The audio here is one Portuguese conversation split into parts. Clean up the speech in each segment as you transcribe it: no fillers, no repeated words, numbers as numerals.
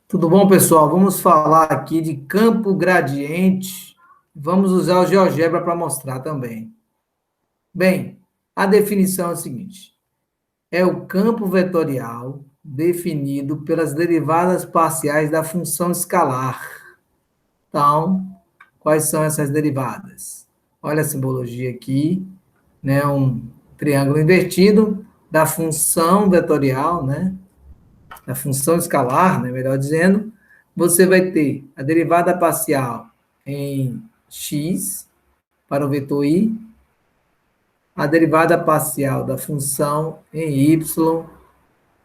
Tudo bom, pessoal? Vamos falar aqui de campo gradiente. Vamos usar o GeoGebra para mostrar também. Bem, a definição é a seguinte: é o campo vetorial definido pelas derivadas parciais da função escalar. Então, quais são essas derivadas? Olha a simbologia aqui, né? Um triângulo invertido da função vetorial, né? Da função escalar, né, melhor dizendo, você vai ter a derivada parcial em x para o vetor y, a derivada parcial da função em y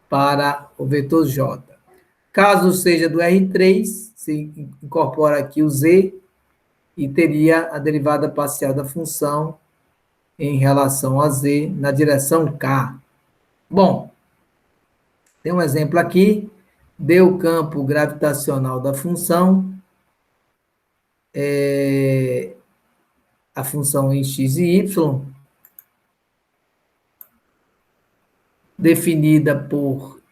para o vetor j. Caso seja do R3, se incorpora aqui o z e teria a derivada parcial da função em relação a z na direção k. Bom, tem um exemplo aqui, deu o campo gravitacional da função, a função em x e y, definida por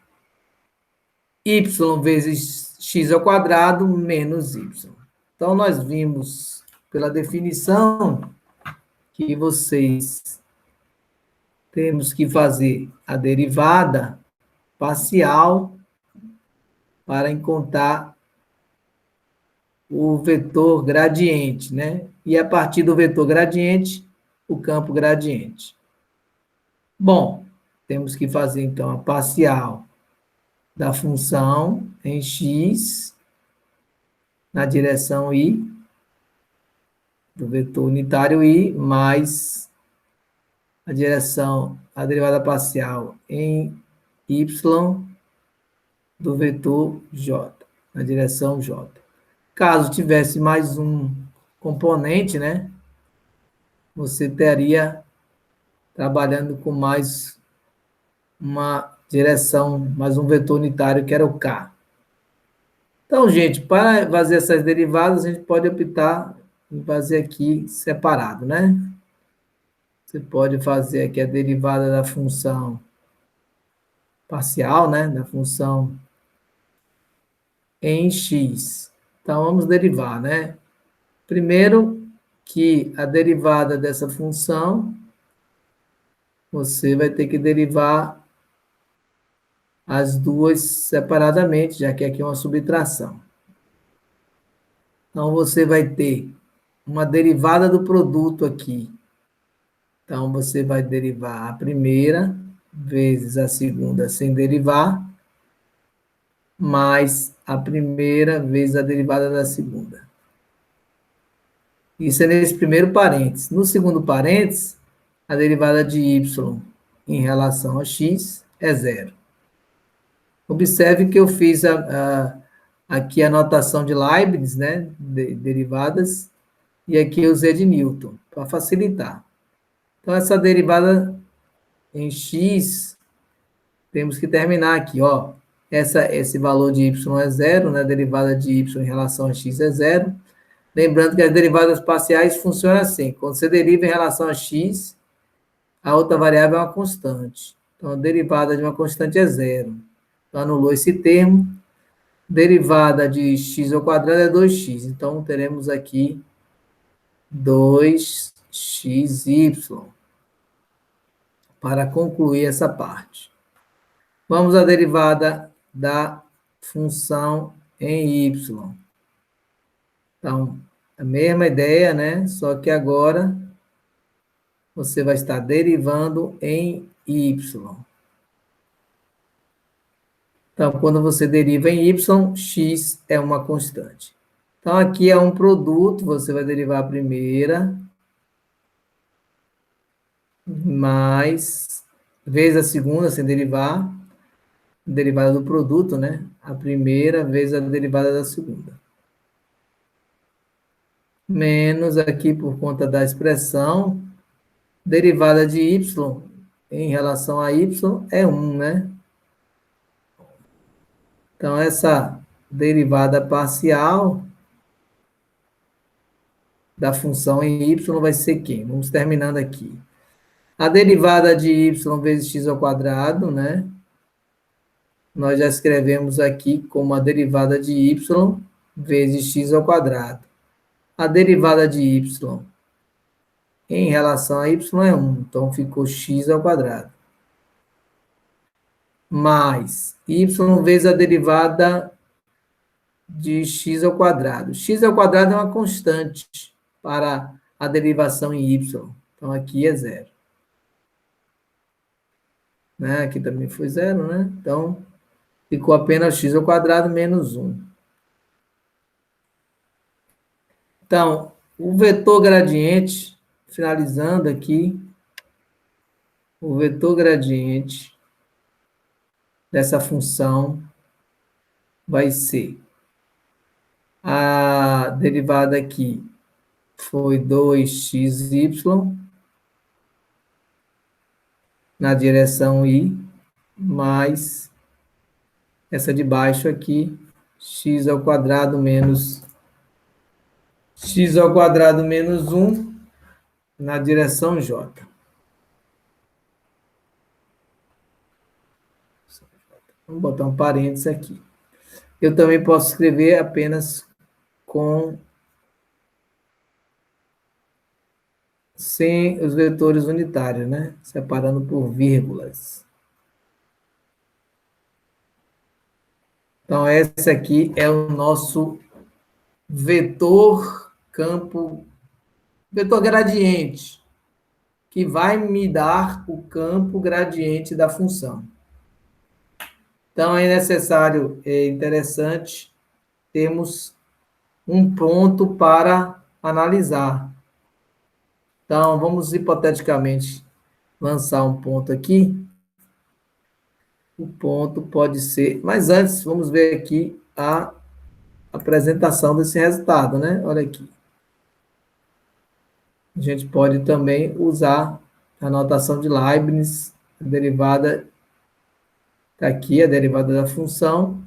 y vezes x ao quadrado menos y. Então, nós vimos pela definição que vocês temos que fazer a derivada parcial para encontrar o vetor gradiente, né? E a partir do vetor gradiente, o campo gradiente. Bom, temos que fazer então a parcial da função em x na direção y, do vetor unitário y, mais a derivada parcial em y do vetor j, na direção j. Caso tivesse mais um componente, né, você estaria trabalhando com mais uma direção, mais um vetor unitário, que era o k. Então, gente, para fazer essas derivadas, a gente pode optar em fazer aqui separado, né? Você pode fazer aqui a derivada da função parcial, né? Da função em x. Então, vamos derivar, né? Primeiro, que a derivada dessa função, você vai ter que derivar as duas separadamente, já que aqui é uma subtração. Então, você vai ter uma derivada do produto aqui. Então, você vai derivar a primeira vezes a segunda sem derivar, mais a primeira vezes a derivada da segunda. Isso é nesse primeiro parênteses. No segundo parênteses, a derivada de y em relação a x é zero. Observe que eu fiz aqui a notação de Leibniz, né, derivadas, e aqui eu usei de Newton, para facilitar. Então, essa derivada em x, temos que terminar aqui, ó. Esse valor de y é zero, né, a derivada de y em relação a x é zero. Lembrando que as derivadas parciais funcionam assim, quando você deriva em relação a x, a outra variável é uma constante. Então, a derivada de uma constante é zero. Então, anulou esse termo. Derivada de x ao quadrado é 2x. Então, teremos aqui 2xy para concluir essa parte. Vamos à derivada da função em y. Então, a mesma ideia, né? Só que agora você vai estar derivando em y. Então, quando você deriva em y, x é uma constante. Então, aqui é um produto, você vai derivar a primeira, mais, vezes a segunda, sem derivar, derivada do produto, né? A primeira vezes a derivada da segunda. Menos aqui, por conta da expressão, derivada de y em relação a y é 1, né? Então, essa derivada parcial da função em y vai ser quem? Vamos terminando aqui. A derivada de y vezes x ao quadrado, né? nós já escrevemos aqui como a derivada de y vezes x ao quadrado. A derivada de y em relação a y é 1, então ficou x ao quadrado. Mais y vezes a derivada de x ao quadrado. X ao quadrado é uma constante para a derivação em y. Então, aqui é zero. Né? Aqui também foi zero, né? Então, ficou apenas x ao quadrado menos 1. Então, o vetor gradiente, finalizando aqui, o vetor gradiente dessa função vai ser a derivada aqui foi 2xy na direção y, mais essa de baixo aqui, x ao quadrado menos 1 na direção j. Vamos botar um parênteses aqui. Eu também posso escrever apenas sem os vetores unitários, né? Separando por vírgulas. Então, esse aqui é o nosso vetor gradiente, que vai me dar o campo gradiente da função. Então, é necessário, é interessante, termos um ponto para analisar. Então, vamos hipoteticamente lançar um ponto aqui. O ponto pode ser... Mas antes, vamos ver aqui a apresentação desse resultado, né? Olha aqui. A gente pode também usar a notação de Leibniz, a derivada... Está aqui a derivada da função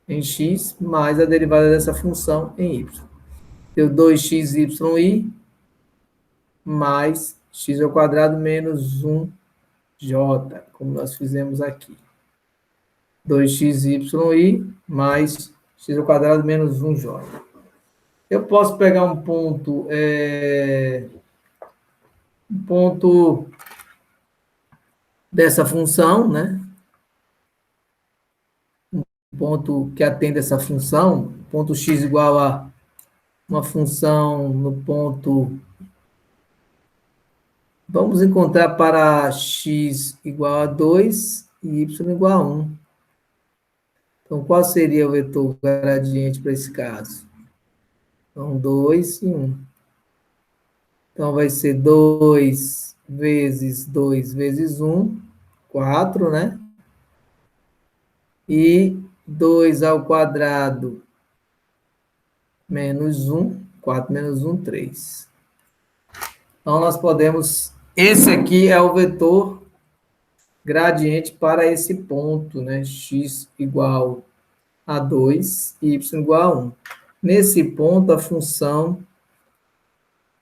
em x, mais a derivada dessa função em y. Deu 2xy mais x ao quadrado menos 1j, como nós fizemos aqui. 2xy mais x ao quadrado menos 1j. Eu posso pegar um ponto dessa função, né? Um ponto que atende essa função, ponto x igual a uma função no ponto... Vamos encontrar para x igual a 2 e y igual a 1. Então, qual seria o vetor gradiente para esse caso? Então, 2 e 1. Então, vai ser 2 vezes 1, 4, né? E 2 ao quadrado menos 1, 4 menos 1, 3. Então, nós podemos... Esse aqui é o vetor gradiente para esse ponto, né? X igual a 2 e y igual a 1. Nesse ponto, a função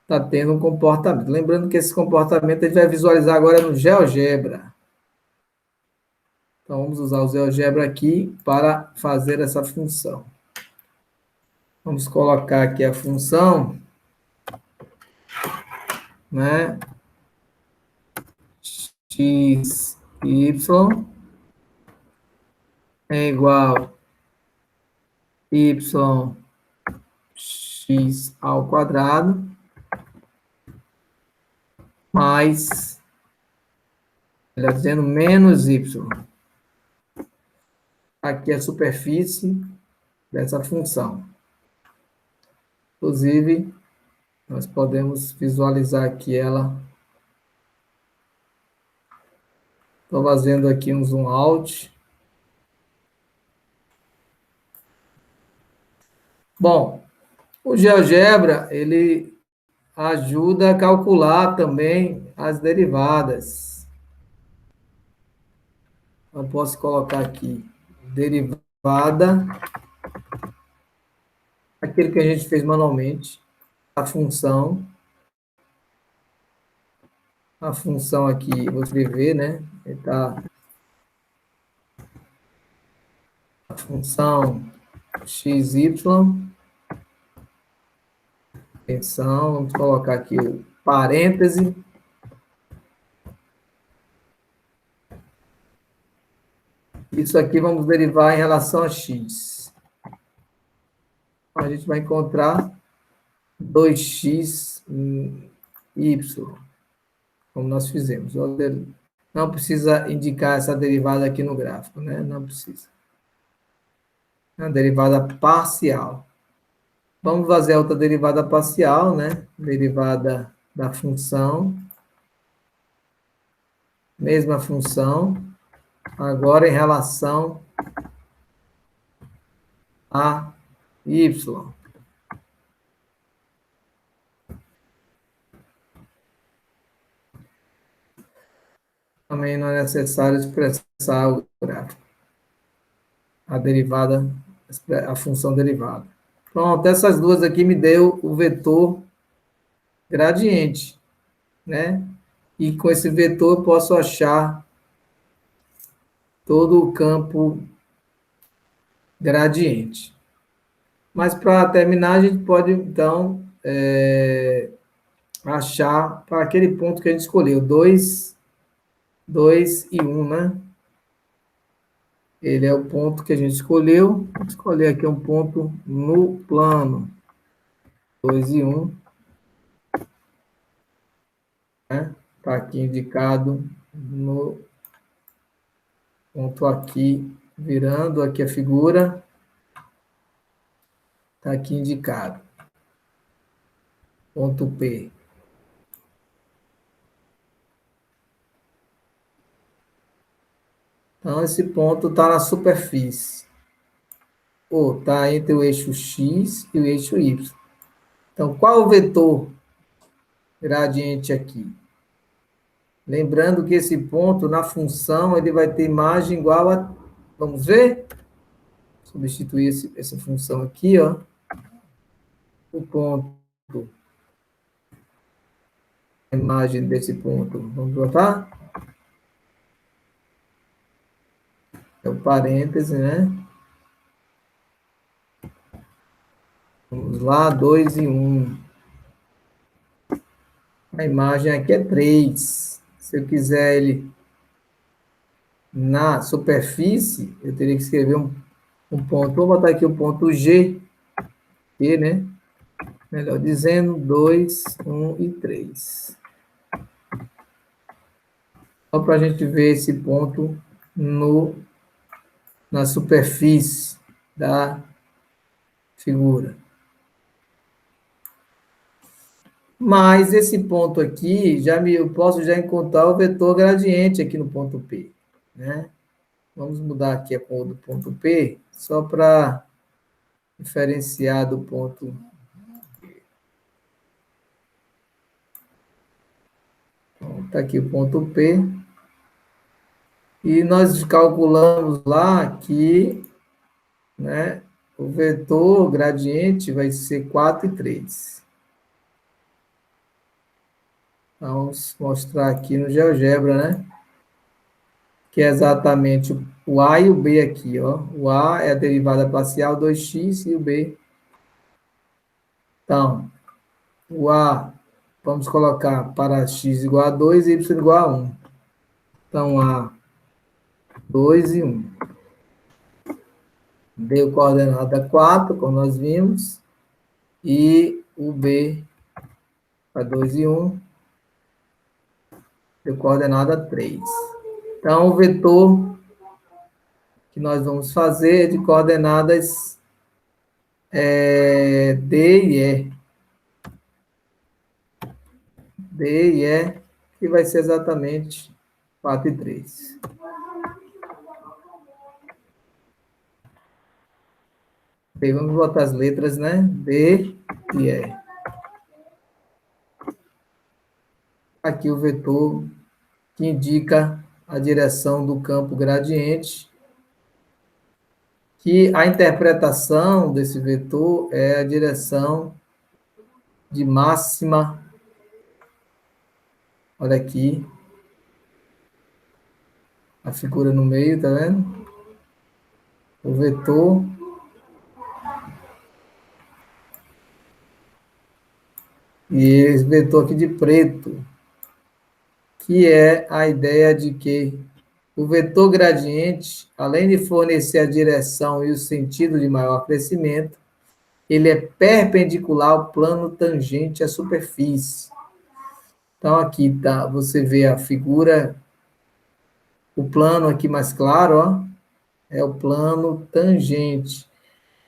está tendo um comportamento. Lembrando que esse comportamento a gente vai visualizar agora no GeoGebra. Então, vamos usar o GeoGebra aqui para fazer essa função. Vamos colocar aqui a função, né? X, y é igual y x ao quadrado mais, melhor dizendo, menos y. Aqui é a superfície dessa função. Inclusive, nós podemos visualizar aqui ela. Estou fazendo aqui um zoom out. Bom, o GeoGebra, ele ajuda a calcular também as derivadas. Eu posso colocar aqui derivada, aquele que a gente fez manualmente, a função aqui, vou escrever, né? Tá. a função xy, atenção, vamos colocar aqui o parêntese. Isso aqui vamos derivar em relação a x. A gente vai encontrar 2x y, como nós fizemos. Não precisa indicar essa derivada aqui no gráfico, né? Não precisa. É uma derivada parcial. Vamos fazer a outra derivada parcial, né? Derivada da função. Mesma função. Agora em relação a y. Também não é necessário expressar o gráfico. A derivada, a função derivada. Pronto, essas duas aqui me deu o vetor gradiente, né? E com esse vetor eu posso achar todo o campo gradiente. Mas para terminar, a gente pode, então, achar para aquele ponto que a gente escolheu, 2 e 1, né? Ele é o ponto que a gente escolheu. Vou escolher aqui um ponto no plano. 2 e 1. Né? Está aqui indicado no ponto aqui, virando aqui a figura. Está aqui indicado. Ponto P. Então, esse ponto está na superfície. Ou está entre o eixo X e o eixo Y. Então, qual o vetor gradiente aqui? Lembrando que esse ponto, na função, ele vai ter imagem igual a... Vamos ver? Substituir essa função aqui, ó. O ponto. A imagem desse ponto. Vamos botar? É o parêntese, né? Vamos lá, 2 e 1. A imagem aqui é 3. Se eu quiser ele na superfície, eu teria que escrever um ponto. Vou botar aqui o ponto G, né? Melhor dizendo, 2, 1 e 3. Só para a gente ver esse ponto na superfície da figura. Mas esse ponto aqui, eu posso já encontrar o vetor gradiente aqui no ponto P, né? Vamos mudar aqui a cor do ponto P, só para diferenciar do ponto. Está aqui o ponto P. E nós calculamos lá que, né, o vetor gradiente vai ser 4 e 3. Vamos mostrar aqui no GeoGebra, né? Que é exatamente o A e o B aqui, ó. O A é a derivada parcial 2x e o B. Então, o A, vamos colocar para x igual a 2 e y igual a 1. Então, A, 2 e 1. Deu coordenada 4, como nós vimos. E o B, para 2 e 1, deu coordenada 3. Então, o vetor que nós vamos fazer é de coordenadas D e E. D e E, que vai ser exatamente 4 e 3. Bem, vamos botar as letras, né? D e E. Aqui o vetor que indica a direção do campo gradiente, que a interpretação desse vetor é a direção de máxima. Olha aqui a figura no meio, tá vendo? o vetor e esse vetor aqui de preto, que é a ideia de que o vetor gradiente, além de fornecer a direção e o sentido de maior crescimento, ele é perpendicular ao plano tangente à superfície. Então, aqui tá, você vê a figura, o plano aqui mais claro, ó, é o plano tangente.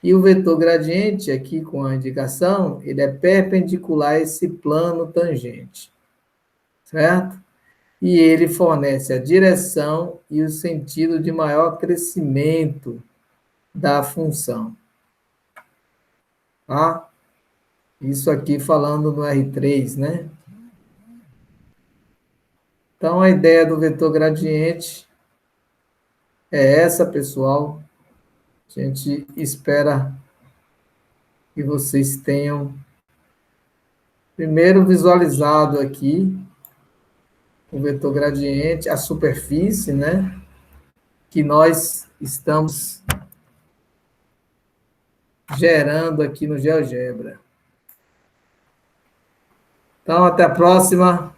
E o vetor gradiente, aqui com a indicação, ele é perpendicular a esse plano tangente, certo? E ele fornece a direção e o sentido de maior crescimento da função. Tá? Isso aqui falando no R3, né? Então, a ideia do vetor gradiente é essa, pessoal. A gente espera que vocês tenham primeiro visualizado aqui o vetor gradiente, a superfície, né? Que nós estamos gerando aqui no GeoGebra. Então, até a próxima.